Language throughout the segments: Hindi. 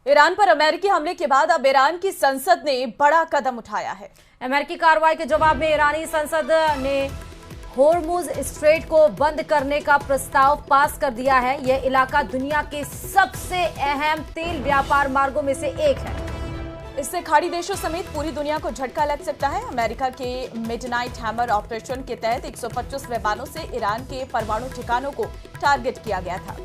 ईरान पर अमेरिकी हमले के बाद अब ईरान की संसद ने बड़ा कदम उठाया है। अमेरिकी कार्रवाई के जवाब में ईरानी संसद ने होर्मुज स्ट्रेट को बंद करने का प्रस्ताव पास कर दिया है। यह इलाका दुनिया के सबसे अहम तेल व्यापार मार्गों में से एक है। इससे खाड़ी देशों समेत पूरी दुनिया को झटका लग सकता है। अमेरिका के मिडनाइट हैमर ऑपरेशन के तहत 125 विमानों से ईरान के परमाणु ठिकानों को टारगेट किया गया था।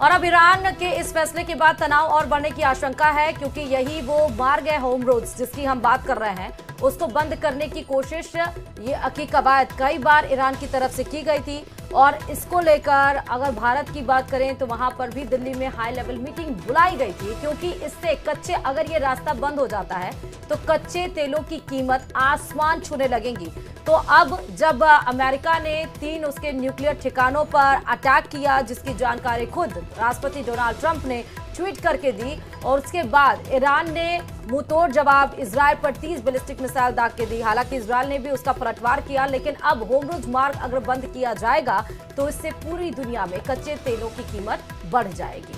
और अब ईरान के इस फैसले के बाद तनाव और बढ़ने की आशंका है, क्योंकि यही वो मार्ग है होर्मुज जिसकी हम बात कर रहे हैं, उसको बंद करने की कोशिश ये की कवायद कई बार ईरान की तरफ से की गई थी। और इसको लेकर अगर भारत की बात करें तो वहां पर भी दिल्ली में हाई लेवल मीटिंग बुलाई गई थी, क्योंकि इससे अगर ये रास्ता बंद हो जाता है तो कच्चे तेलों की कीमत आसमान छूने लगेंगी। तो अब जब अमेरिका ने 3 उसके न्यूक्लियर ठिकानों पर अटैक किया, जिसकी जानकारी खुद राष्ट्रपति डोनाल्ड ट्रंप ने ट्वीट करके दी, और उसके बाद ईरान ने मुंहतोड़ जवाब इजरायल पर 30 बैलिस्टिक मिसाइल दाग के दी। हालांकि इजरायल ने भी उसका पलटवार किया, लेकिन अब होर्मुज मार्ग अगर बंद किया जाएगा तो इससे पूरी दुनिया में कच्चे तेलों की कीमत बढ़ जाएगी।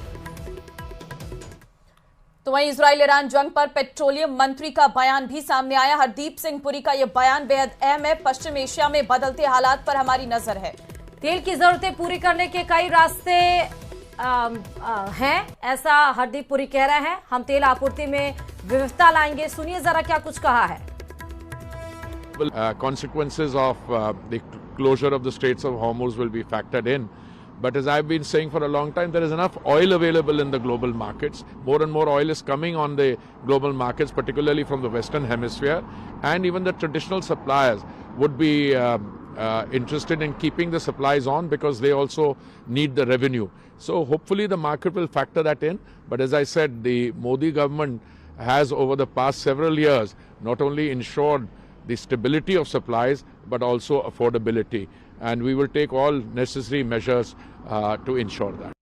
तो वहीं इजरायल ईरान जंग पर पेट्रोलियम मंत्री का बयान भी सामने आया। हरदीप सिंह पुरी का यह बयान बेहद अहम है। पश्चिम एशिया में बदलते हालात पर हमारी नजर है। तेल की जरूरतें पूरी करने के कई रास्ते हैं, ऐसा हरदीप पुरी कह रहे हैं। हम तेल आपूर्ति में विविधता लाएंगे। सुनिए जरा क्या कुछ कहा है। Consequences of the closure of the Straits of Hormuz will be factored in. But as I've been saying for a long time, there is enough oil available in the global markets. More and more oil is coming on the global markets, particularly from the Western Hemisphere. And even the traditional suppliers would be interested in keeping the supplies on, because they also need the revenue. So hopefully the market will factor that in. But as I said, the Modi government has over the past several years not only ensured the stability of supplies but also affordability. And we will take all necessary measures to ensure that.